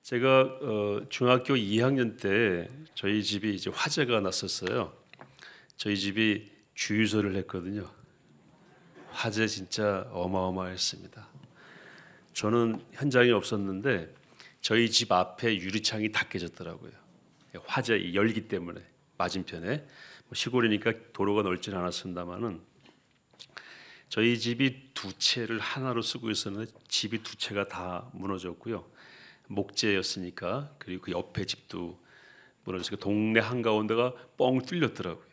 제가 중학교 2학년 때 저희 집이 이제 화재가 났었어요. 저희 집이 주유소를 했거든요. 화재 진짜 어마어마했습니다. 저는 현장에 없었는데 저희 집 앞에 유리창이 다 깨졌더라고요. 화재 이 열기 때문에 맞은편에 시골이니까 도로가 넓지는 않았습니다만은 저희 집이 두 채를 하나로 쓰고 있었는데 집이 두 채가 다 무너졌고요. 목재였으니까 그리고 그 옆에 집도 무너지고 동네 한가운데가 뻥 뚫렸더라고요.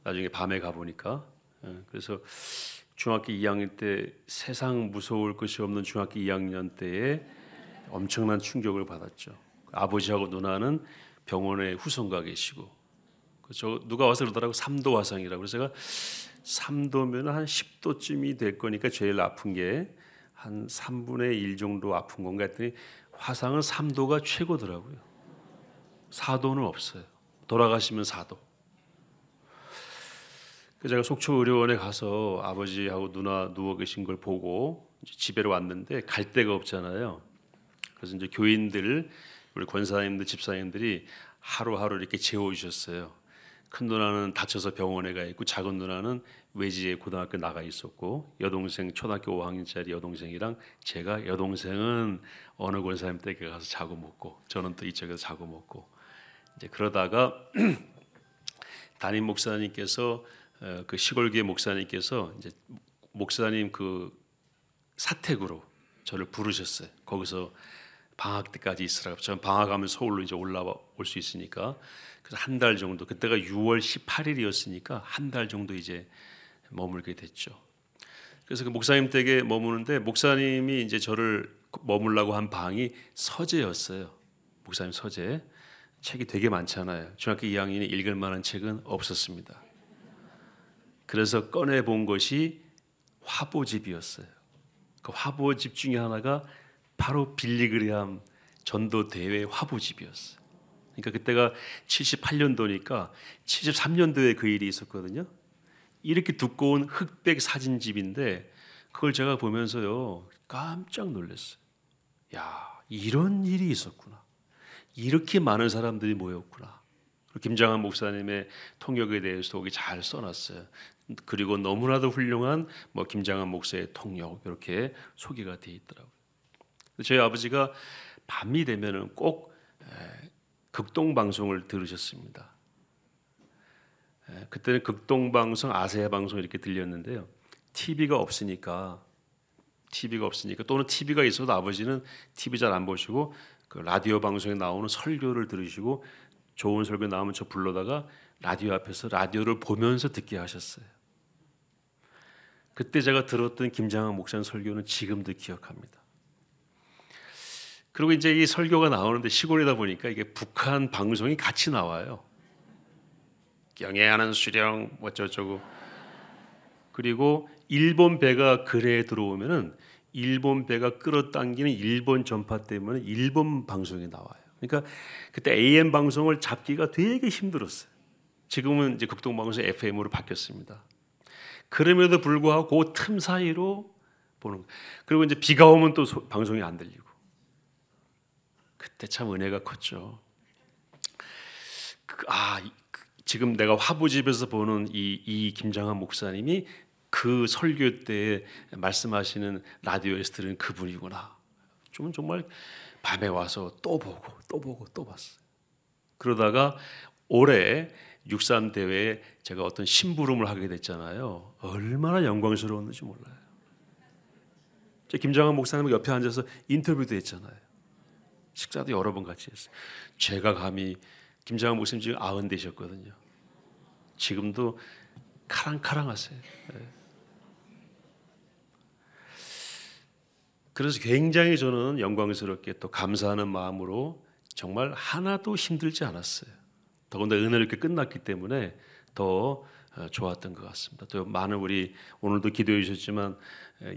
나중에 밤에 가보니까 그래서 중학교 2학년 때 세상 무서울 것이 없는 중학교 2학년 때에 엄청난 충격을 받았죠. 아버지하고 누나는 병원에 후송가 계시고 저 누가 와서 그러더라고 3도 화상이라고. 그래서 제가 3도면 한 10도쯤이 될 거니까 제일 아픈 게 한 3분의 1 정도 아픈 건가 했더니 화상은 3도가 최고더라고요. 4도는 없어요. 돌아가시면 4도. 제가 속초의료원에 가서 아버지하고 누나 누워 계신 걸 보고 집에로 왔는데 갈 데가 없잖아요. 그래서 이제 교인들, 우리 권사님들, 집사님들이 하루하루 이렇게 재워주셨어요. 큰 누나는 다쳐서 병원에 가 있고 작은 누나는 외지에 고등학교 나가 있었고 여동생 초등학교 5학년짜리 여동생이랑 제가 여동생은 어느 권사님 댁에 가서 자고 먹고 저는 또 이쪽에서 자고 먹고 이제 그러다가 담임 목사님께서 그 시골교회 목사님께서 이제 목사님 그 사택으로 저를 부르셨어요. 거기서 방학 때까지 있으라고. 저는 방학하면 서울로 이제 올라올 수 있으니까 그래서 한 달 정도. 그때가 6월 18일이었으니까 한 달 정도 이제 머물게 됐죠. 그래서 그 목사님 댁에 머무는데 목사님이 이제 저를 머물라고 한 방이 서재였어요. 목사님 서재. 책이 되게 많잖아요. 중학교 2학년이 읽을 만한 책은 없었습니다. 그래서 꺼내 본 것이 화보집이었어요. 그 화보집 중에 하나가 바로 빌리그레함 전도 대회 화보집이었어요. 그러니까 그때가 78년도니까 73년도에 그 일이 있었거든요. 이렇게 두꺼운 흑백 사진집인데 그걸 제가 보면서요 깜짝 놀랐어요. 야, 이런 일이 있었구나. 이렇게 많은 사람들이 모였구나. 김장한 목사님의 통역에 대해서 거기 잘 써놨어요. 그리고 너무나도 훌륭한 김장한 목사의 통역 이렇게 소개가 돼 있더라고요. 저희 아버지가 밤이 되면은 꼭 극동 방송을 들으셨습니다. 그때는 극동 방송, 아세아 방송 이렇게 들렸는데요. TV가 없으니까 또는 TV가 있어도 아버지는 TV 잘 안 보시고 그 라디오 방송에 나오는 설교를 들으시고 좋은 설교 나오면 저 불러다가 라디오 앞에서 라디오를 보면서 듣게 하셨어요. 그때 제가 들었던 김장한 목사님 설교는 지금도 기억합니다. 그리고 이제 이 설교가 나오는데 시골이다 보니까 이게 북한 방송이 같이 나와요. 경애하는 수령 어쩌고. 그리고 일본 배가 그래에 들어오면은 일본 배가 끌어당기는 일본 전파 때문에 일본 방송이 나와요. 그러니까 그때 AM 방송을 잡기가 되게 힘들었어요. 지금은 이제 극동방송 FM으로 바뀌었습니다. 그럼에도 불구하고 그 틈 사이로 보는 거예요. 그리고 이제 비가 오면 또 방송이 안 들리고. 그때 참 은혜가 컸죠. 지금 내가 화보집에서 보는 이 김장한 목사님이 그 설교 때 말씀하시는 라디오에서 들은 그분이구나. 좀 정말 밤에 와서 또 보고 또 봤어요. 그러다가 올해 63 대회에 제가 어떤 심부름을 하게 됐잖아요. 얼마나 영광스러웠는지 몰라요. 김장한 목사님 옆에 앉아서 인터뷰도 했잖아요. 식사도 여러 번 같이 했어요. 제가 감히 김장한 목사님 지금 90 되셨거든요. 지금도 카랑카랑하세요. 네. 그래서 굉장히 저는 영광스럽게 또 감사하는 마음으로 정말 하나도 힘들지 않았어요. 더군다나 은혜롭게 끝났기 때문에 더 좋았던 것 같습니다. 또 많은 우리 오늘도 기도해 주셨지만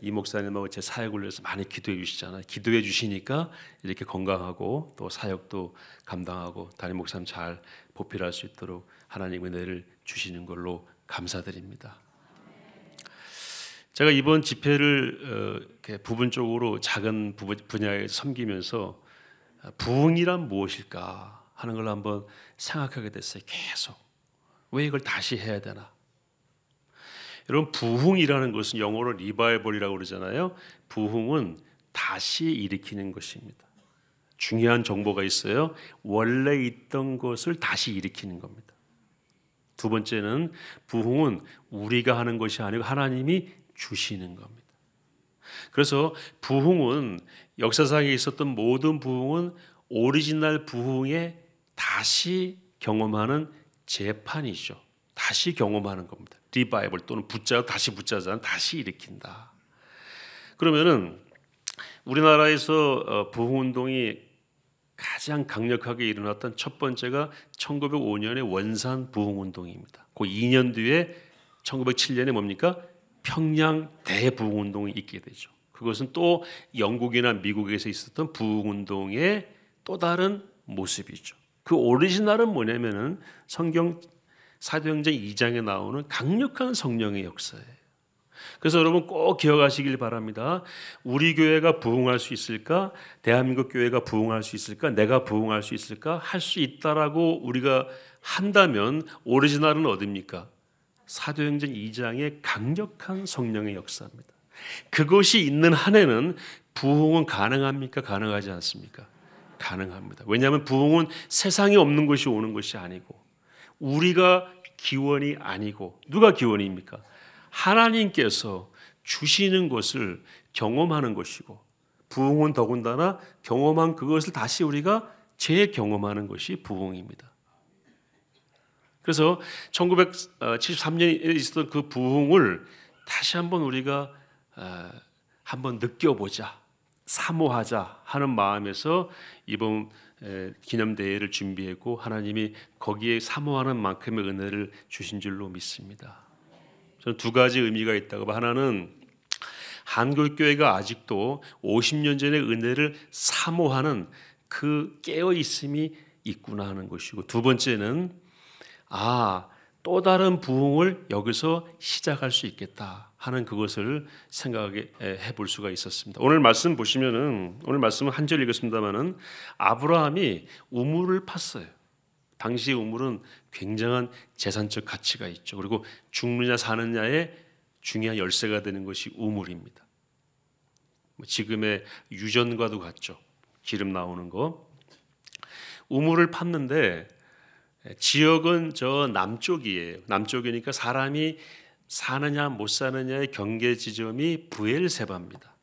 이 목사님하고 제 사역을 위해서 많이 기도해 주시잖아요. 기도해 주시니까 이렇게 건강하고 또 사역도 감당하고 담임 목사님 잘 보필할 수 있도록 하나님 은혜를 주시는 걸로 감사드립니다. 제가 이번 집회를 이렇게 부분적으로 작은 분야에 섬기면서 부흥이란 무엇일까 하는 걸 한번 생각하게 됐어요. 계속. 왜 이걸 다시 해야 되나? 여러분, 부흥이라는 것은 영어로 리바이벌이라고 그러잖아요. 부흥은 다시 일으키는 것입니다. 중요한 정보가 있어요. 원래 있던 것을 다시 일으키는 겁니다. 두 번째는 부흥은 우리가 하는 것이 아니고 하나님이 주시는 겁니다. 그래서 부흥은 역사상에 있었던 모든 부흥은 오리지널 부흥에 다시 경험하는 재판이죠. 다시 경험하는 겁니다. 리바이벌 또는 다시 붙자자는 다시 일으킨다. 그러면은 우리나라에서 부흥운동이 가장 강력하게 일어났던 첫 번째가 1905년의 원산 부흥운동입니다. 그 2년 뒤에 1907년에 뭡니까? 평양 대부흥운동이 있게 되죠. 그것은 또 영국이나 미국에서 있었던 부흥운동의 또 다른 모습이죠. 그 오리지널은 뭐냐면은 성경 사도행전 2장에 나오는 강력한 성령의 역사예요. 그래서 여러분 꼭 기억하시길 바랍니다. 우리 교회가 부흥할 수 있을까? 대한민국 교회가 부흥할 수 있을까? 내가 부흥할 수 있을까? 할 수 있다라고 우리가 한다면 오리지널은 어디입니까? 사도행전 2장의 강력한 성령의 역사입니다. 그것이 있는 한에는 부흥은 가능합니까? 가능하지 않습니까? 가능합니다. 왜냐하면 부흥은 세상에 없는 것이 오는 것이 아니고 우리가 기원이 아니고 누가 기원입니까? 하나님께서 주시는 것을 경험하는 것이고 부흥은 더군다나 경험한 그것을 다시 우리가 재경험하는 것이 부흥입니다. 그래서 1973년에 있었던 그 부흥을 다시 한번 우리가 한번 느껴보자, 사모하자 하는 마음에서 이번 기념대회를 준비했고 하나님이 거기에 사모하는 만큼의 은혜를 주신 줄로 믿습니다. 저는 두 가지 의미가 있다고 봐. 하나는 한국교회가 아직도 50년 전의 은혜를 사모하는 그 깨어있음이 있구나 하는 것이고, 두 번째는 또 다른 부흥을 여기서 시작할 수 있겠다 하는 그것을 생각해 볼 수가 있었습니다. 오늘 말씀 보시면은, 오늘 말씀은 한 절 읽었습니다만은 아브라함이 우물을 팠어요. 당시 우물은 굉장한 재산적 가치가 있죠. 그리고 죽느냐 사느냐의 중요한 열쇠가 되는 것이 우물입니다. 지금의 유전과도 같죠. 기름 나오는 거. 우물을 팠는데 지역은 저 남쪽이에요. 남쪽이니까 사람이 사느냐 못 사느냐의 경계 지점이 브엘세바입니다.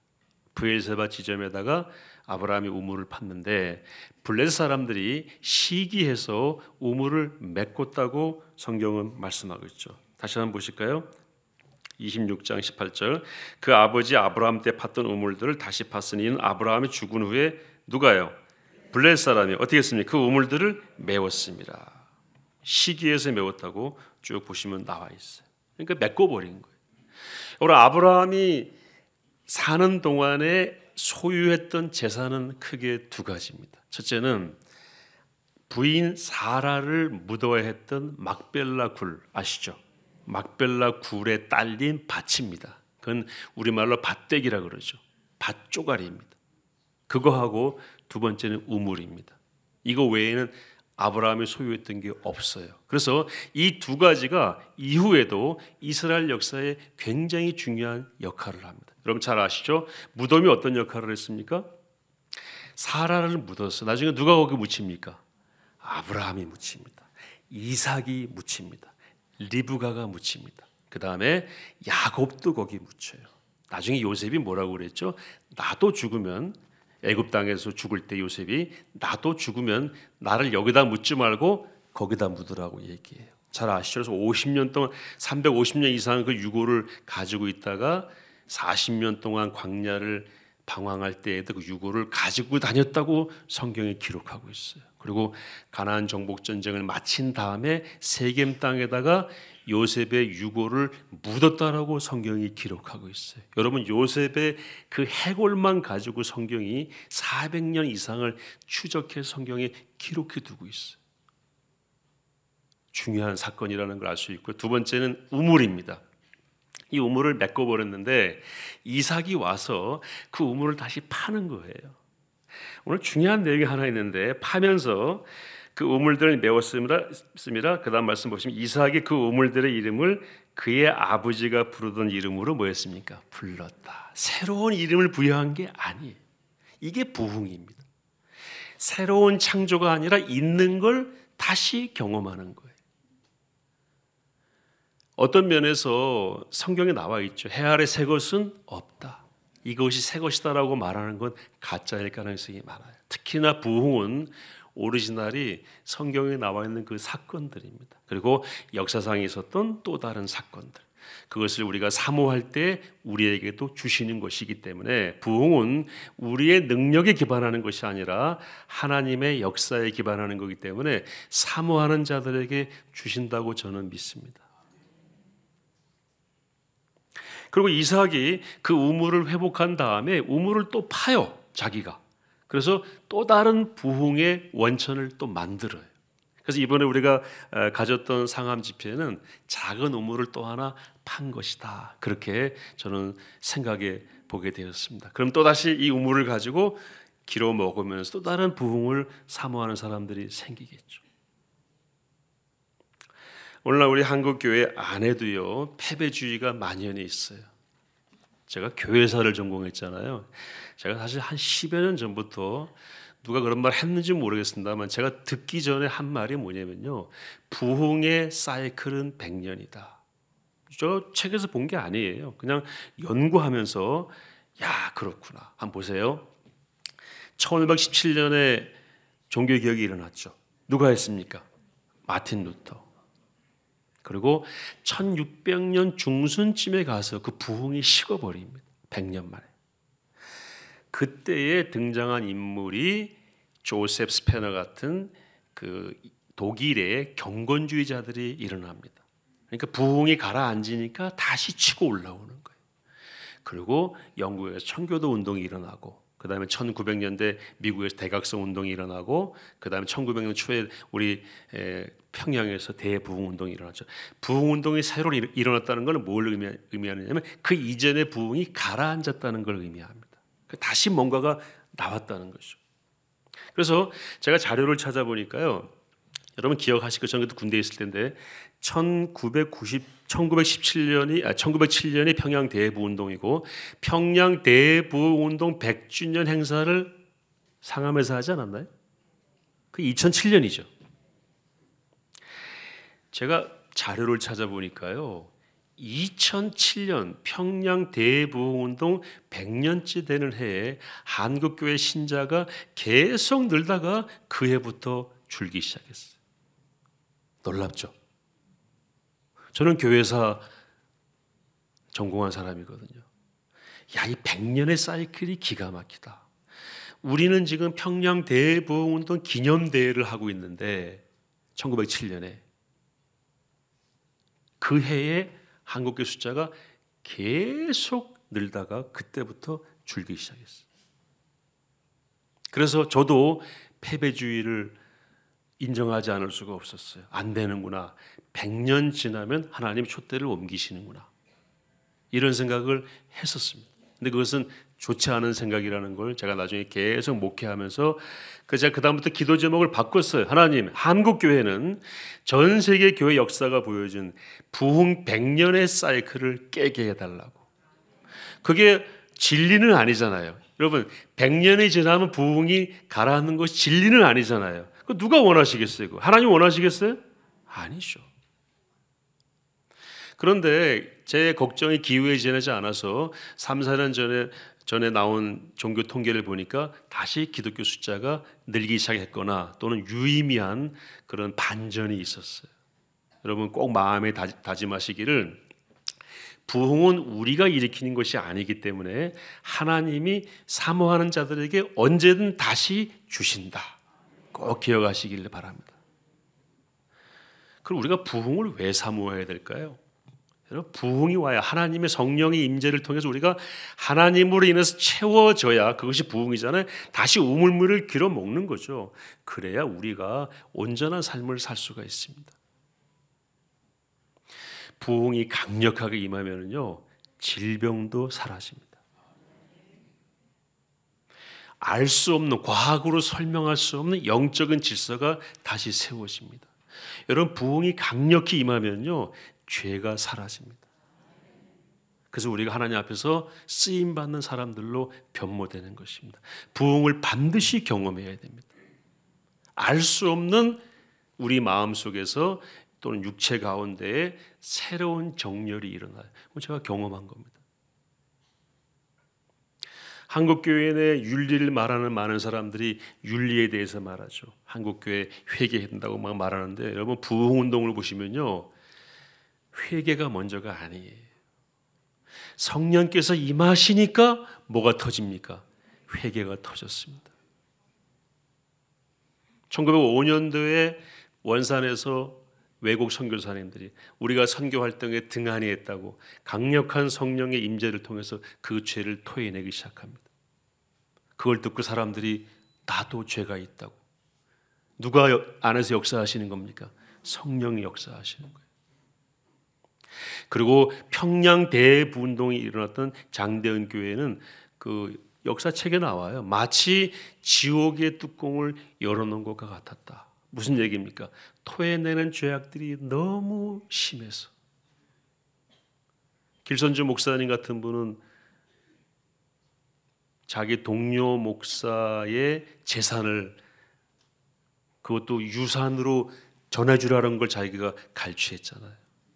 브엘세바 지점에다가 아브라함이 우물을 팠는데 블레셋 사람들이 시기해서 우물을 메꿨다고 성경은 말씀하고 있죠. 다시 한번 보실까요? 26장 18절. 그 아버지 아브라함 때 팠던 우물들을 다시 팠으니 이는 아브라함이 죽은 후에 누가요? 블레셋 사람이 어떻게 했습니까? 그 우물들을 메웠습니다. 시기해서 메웠다고 쭉 보시면 나와 있어요. 그러니까 메꿔버린 거예요. 오늘 아브라함이 사는 동안에 소유했던 재산은 크게 두 가지입니다. 첫째는 부인 사라를 묻어야 했던 막벨라 굴 아시죠? 막벨라 굴에 딸린 밭입니다. 그건 우리말로 밭대기라 그러죠. 밭 쪼가리입니다. 그거하고 두 번째는 우물입니다. 이거 외에는 아브라함이 소유했던 게 없어요. 그래서 이 두 가지가 이후에도 이스라엘 역사에 굉장히 중요한 역할을 합니다. 여러분 잘 아시죠? 무덤이 어떤 역할을 했습니까? 사라를 묻었어. 나중에 누가 거기 묻힙니까? 아브라함이 묻힙니다. 이삭이 묻힙니다. 리브가가 묻힙니다. 그 다음에 야곱도 거기 묻혀요. 나중에 요셉이 뭐라고 그랬죠? 나도 죽으면, 애굽 땅에서 죽을 때 요셉이 나도 죽으면 나를 여기다 묻지 말고 거기다 묻으라고 얘기해요. 잘 아시죠? 그래서 50년 동안 350년 이상 그 유고를 가지고 있다가 40년 동안 광야를 방황할 때에도 그 유고를 가지고 다녔다고 성경에 기록하고 있어요. 그리고 가나안 정복 전쟁을 마친 다음에 세겜 땅에다가 요셉의 유고를 묻었다라고 성경이 기록하고 있어요. 여러분 요셉의 그 해골만 가지고 성경이 400년 이상을 추적해 성경에 기록해 두고 있어요. 중요한 사건이라는 걸 알 수 있고, 두 번째는 우물입니다. 이 우물을 메꿔버렸는데 이삭이 와서 그 우물을 다시 파는 거예요. 오늘 중요한 내용이 하나 있는데 파면서 그 우물들을 메웠습니다. 그 다음 말씀 보시면 이삭이 그 우물들의 이름을 그의 아버지가 부르던 이름으로 뭐였습니까? 불렀다. 새로운 이름을 부여한 게 아니에요. 이게 부흥입니다. 새로운 창조가 아니라 있는 걸 다시 경험하는 거예요. 어떤 면에서 성경에 나와 있죠. 해 아래 새 것은 없다. 이것이 새 것이다라고 말하는 건 가짜일 가능성이 많아요. 특히나 부흥은 오리지널이 성경에 나와 있는 그 사건들입니다. 그리고 역사상에 있었던 또 다른 사건들. 그것을 우리가 사모할 때 우리에게도 주시는 것이기 때문에 부흥은 우리의 능력에 기반하는 것이 아니라 하나님의 역사에 기반하는 것이기 때문에 사모하는 자들에게 주신다고 저는 믿습니다. 그리고 이삭이 그 우물을 회복한 다음에 우물을 또 파요, 자기가. 그래서 또 다른 부흥의 원천을 또 만들어요. 그래서 이번에 우리가 가졌던 상암 집회는 작은 우물을 또 하나 판 것이다. 그렇게 저는 생각해 보게 되었습니다. 그럼 또다시 이 우물을 가지고 기로 먹으면서 또 다른 부흥을 사모하는 사람들이 생기겠죠. 오늘날 우리 한국교회 안에도요, 패배주의가 만연해 있어요. 제가 교회사를 전공했잖아요. 제가 사실 한 10여 년 전부터 누가 그런 말 했는지 모르겠습니다만 제가 듣기 전에 한 말이 뭐냐면요. 부흥의 사이클은 100년이다. 저 책에서 본 게 아니에요. 그냥 연구하면서 야, 그렇구나. 한번 보세요. 1517년에 종교개혁이 일어났죠. 누가 했습니까? 마틴 루터. 그리고 1600년 중순쯤에 가서 그 부흥이 식어버립니다. 100년 만에. 그때에 등장한 인물이 조셉 스페너 같은 그 독일의 경건주의자들이 일어납니다. 그러니까 부흥이 가라앉으니까 다시 치고 올라오는 거예요. 그리고 영국에서 청교도 운동이 일어나고 그 다음에 1900년대 미국에서 대각성 운동이 일어나고 그 다음에 1900년 초에 우리 평양에서 대부흥 운동이 일어났죠. 부흥 운동이 새로 일어났다는 것은 뭘 의미하느냐면 그 이전의 부흥이 가라앉았다는 걸 의미합니다. 다시 뭔가가 나왔다는 거죠. 그래서 제가 자료를 찾아보니까요. 여러분 기억하실 거 전에도 군대에 있을 텐데 1907년이 평양 대부흥 운동이고 평양 대부흥 운동 100주년 행사를 상암에서 하지 않았나요? 그 2007년이죠. 제가 자료를 찾아보니까요. 2007년 평양 대부흥운동 100년째 되는 해에 한국교회 신자가 계속 늘다가 그 해부터 줄기 시작했어요. 놀랍죠? 저는 교회사 전공한 사람이거든요. 야, 이 100년의 사이클이 기가 막히다. 우리는 지금 평양 대부흥운동 기념대회를 하고 있는데 1907년에 그 해에 한국교회 숫자가 계속 늘다가 그때부터 줄기 시작했어요. 그래서 저도 패배주의를 인정하지 않을 수가 없었어요. 안 되는구나. 100년 지나면 하나님 촛대를 옮기시는구나. 이런 생각을 했었습니다. 근데 그것은 좋지 않은 생각이라는 걸 제가 나중에 계속 목회하면서 제가 그다음부터 기도 제목을 바꿨어요. 하나님, 한국교회는 전 세계 교회 역사가 보여준 부흥 100년의 사이클을 깨게 해달라고. 그게 진리는 아니잖아요. 여러분 100년이 지나면 부흥이 가라앉는 것이 진리는 아니잖아요. 누가 원하시겠어요? 하나님 원하시겠어요? 아니죠. 그런데 제 걱정이 기우해지지 않아서 3, 4년 전에 나온 종교 통계를 보니까 다시 기독교 숫자가 늘기 시작했거나 또는 유의미한 그런 반전이 있었어요. 여러분 꼭 마음에 다짐하시기를 부흥은 우리가 일으키는 것이 아니기 때문에 하나님이 사모하는 자들에게 언제든 다시 주신다. 꼭 기억하시길 바랍니다. 그럼 우리가 부흥을 왜 사모해야 될까요? 여러분 부흥이 와야 하나님의 성령의 임재를 통해서 우리가 하나님으로 인해서 채워져야 그것이 부흥이잖아요. 다시 우물물을 길어 먹는 거죠. 그래야 우리가 온전한 삶을 살 수가 있습니다. 부흥이 강력하게 임하면요 질병도 사라집니다. 알 수 없는, 과학으로 설명할 수 없는 영적인 질서가 다시 세워집니다. 여러분, 부흥이 강력히 임하면요, 죄가 사라집니다. 그래서 우리가 하나님 앞에서 쓰임 받는 사람들로 변모되는 것입니다. 부흥을 반드시 경험해야 됩니다. 알 수 없는 우리 마음 속에서 또는 육체 가운데에 새로운 정렬이 일어나요. 제가 경험한 겁니다. 한국 교회 내 윤리를 말하는 많은 사람들이 윤리에 대해서 말하죠. 한국 교회 회개한다고 막 말하는데, 여러분 부흥 운동을 보시면요, 회개가 먼저가 아니에요. 성령께서 임하시니까 뭐가 터집니까? 회개가 터졌습니다. 1905년도에 원산에서 외국 선교사님들이 우리가 선교 활동에 등한히 했다고 강력한 성령의 임재를 통해서 그 죄를 토해내기 시작합니다. 그걸 듣고 사람들이 나도 죄가 있다고. 누가 안에서 역사하시는 겁니까? 성령이 역사하시는 거예요. 그리고 평양 대부운동이 일어났던 장대은 교회는 그 역사책에 나와요. 마치 지옥의 뚜껑을 열어놓은 것과 같았다. 무슨 얘기입니까? 토해내는 죄악들이 너무 심해서. 길선주 목사님 같은 분은 자기 동료 목사의 재산을, 그것도 유산으로 전해주라는 걸 자기가 갈취했잖아요.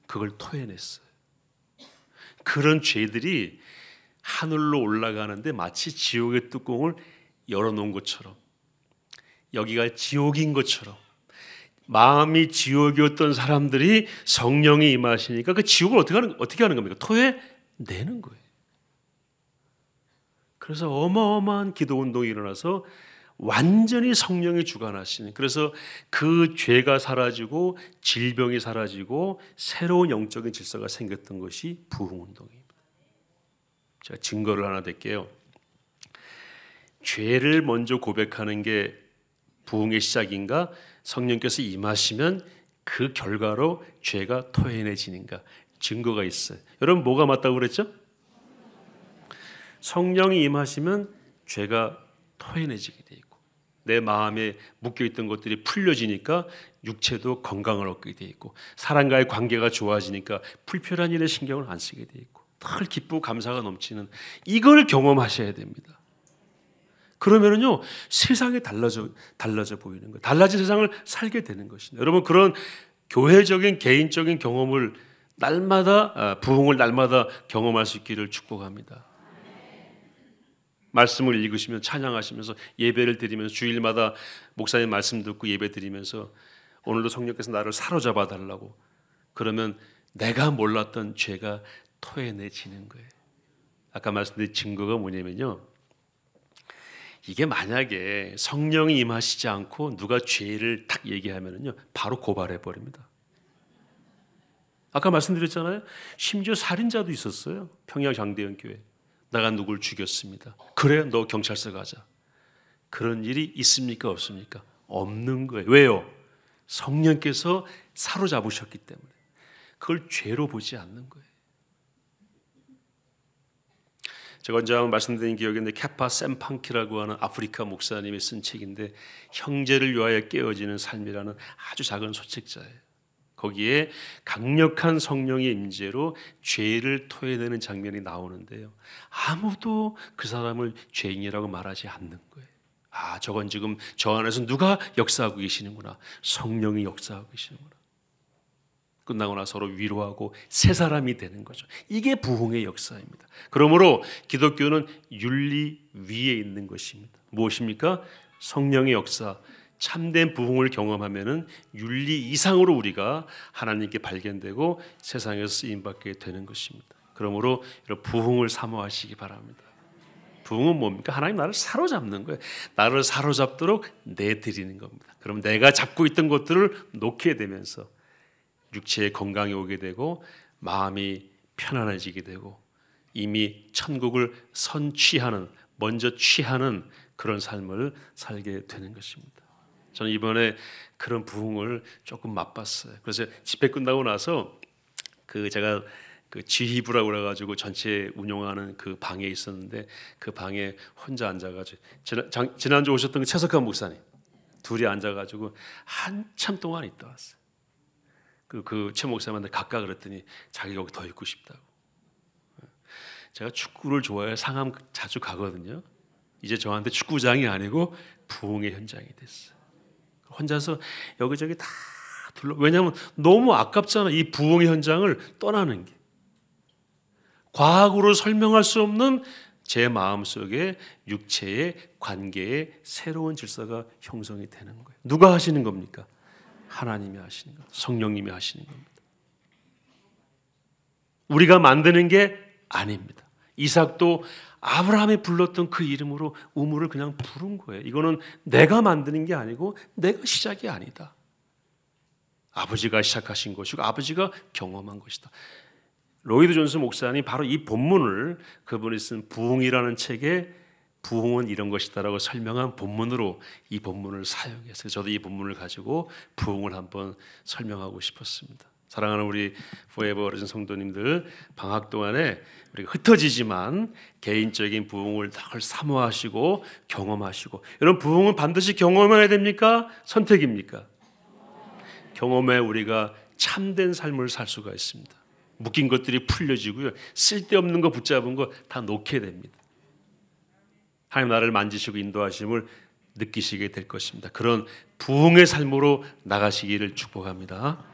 그걸 토해냈어요. 그런 죄들이 하늘로 올라가는데 마치 지옥의 뚜껑을 열어놓은 것처럼, 여기가 지옥인 것처럼, 마음이 지옥이었던 사람들이 성령이 임하시니까 그 지옥을 어떻게 하는 겁니까? 토해내는 거예요. 그래서 어마어마한 기도 운동이 일어나서 완전히 성령이 주관하시는, 그래서 그 죄가 사라지고 질병이 사라지고 새로운 영적인 질서가 생겼던 것이 부흥 운동입니다. 제가 증거를 하나 댈게요. 죄를 먼저 고백하는 게 부흥의 시작인가? 성령께서 임하시면 그 결과로 죄가 토해내지는가? 증거가 있어요. 여러분 뭐가 맞다고 그랬죠? 성령이 임하시면 죄가 토해내지게 돼 있고, 내 마음에 묶여있던 것들이 풀려지니까 육체도 건강을 얻게 돼 있고, 사람과의 관계가 좋아지니까 불편한 일에 신경을 안 쓰게 돼 있고, 늘 기쁘고 감사가 넘치는, 이걸 경험하셔야 됩니다. 그러면은요, 세상이 달라져 보이는 거예요. 달라진 세상을 살게 되는 것입니다. 여러분, 그런 교회적인 개인적인 경험을 날마다, 부흥을 날마다 경험할 수 있기를 축복합니다. 말씀을 읽으시면, 찬양하시면서, 예배를 드리면서, 주일마다 목사님 말씀 듣고 예배 드리면서 오늘도 성령께서 나를 사로잡아 달라고, 그러면 내가 몰랐던 죄가 토해내지는 거예요. 아까 말씀드린 증거가 뭐냐면요, 이게 만약에 성령이 임하시지 않고 누가 죄를 딱 얘기하면요, 바로 고발해 버립니다. 아까 말씀드렸잖아요. 심지어 살인자도 있었어요. 평양 장대현 교회. 내가 누굴 죽였습니다. 그래, 너 경찰서 가자. 그런 일이 있습니까? 없습니까? 없는 거예요. 왜요? 성령께서 사로잡으셨기 때문에. 그걸 죄로 보지 않는 거예요. 제가 언제 한번 말씀드린 기억이 있는데, 케파 샘팡키라고 하는 아프리카 목사님이 쓴 책인데, 형제를 위하여 깨어지는 삶이라는 아주 작은 소책자예요. 거기에 강력한 성령의 임재로 죄를 토해내는 장면이 나오는데요, 아무도 그 사람을 죄인이라고 말하지 않는 거예요. 아, 저건 지금 저 안에서 누가 역사하고 계시는구나. 성령이 역사하고 계시는구나. 끝나고 나서 서로 위로하고 새 사람이 되는 거죠. 이게 부흥의 역사입니다. 그러므로 기독교는 윤리 위에 있는 것입니다. 무엇입니까? 성령의 역사, 참된 부흥을 경험하면은 윤리 이상으로 우리가 하나님께 발견되고 세상에서 쓰임받게 되는 것입니다. 그러므로 여러분, 부흥을 사모하시기 바랍니다. 부흥은 뭡니까? 하나님 나를 사로잡는 거예요. 나를 사로잡도록 내드리는 겁니다. 그럼 내가 잡고 있던 것들을 놓게 되면서 육체의 건강이 오게 되고 마음이 편안해지게 되고 이미 천국을 먼저 취하는 그런 삶을 살게 되는 것입니다. 저는 이번에 그런 부흥을 조금 맛봤어요. 그래서 집회 끝나고 나서 제가 그 지휘부라고 그래가지고 전체 운영하는 그 방에 있었는데 그 방에 혼자 앉아가지고 지난주 오셨던 그 최석한 목사님 둘이 앉아가지고 한참 동안 있다 왔어요. 그 최 목사님한테 각각 그랬더니 자기가 여기 더 있고 싶다고. 제가 축구를 좋아해 상암 자주 가거든요. 이제 저한테 축구장이 아니고 부흥의 현장이 됐어요. 혼자서 여기저기 다 왜냐하면 너무 아깝잖아. 이 부흥의 현장을 떠나는 게. 과학으로 설명할 수 없는 제 마음속에 육체의 관계의 새로운 질서가 형성이 되는 거예요. 누가 하시는 겁니까? 하나님이 하시는 겁니다. 성령님이 하시는 겁니다. 우리가 만드는 게 아닙니다. 이삭도 아브라함이 불렀던 그 이름으로 우물을 그냥 부른 거예요. 이거는 내가 만드는 게 아니고 내가 시작이 아니다. 아버지가 시작하신 것이고 아버지가 경험한 것이다. 로이드 존스 목사님이 바로 이 본문을 그분이 쓴 부흥이라는 책에 부흥은 이런 것이다라고 설명한 본문으로 이 본문을 사용했어요. 저도 이 본문을 가지고 부흥을 한번 설명하고 싶었습니다. 사랑하는 우리 포에버 어르신 성도님들, 방학 동안에 우리가 흩어지지만 개인적인 부흥을 늘 사모하시고 경험하시고, 여러분 부흥은 반드시 경험해야 됩니까? 선택입니까? 경험에 우리가 참된 삶을 살 수가 있습니다. 묶인 것들이 풀려지고요, 쓸데없는 거 붙잡은 거 다 놓게 됩니다. 하나님 나를 만지시고 인도하심을 느끼시게 될 것입니다. 그런 부흥의 삶으로 나가시기를 축복합니다.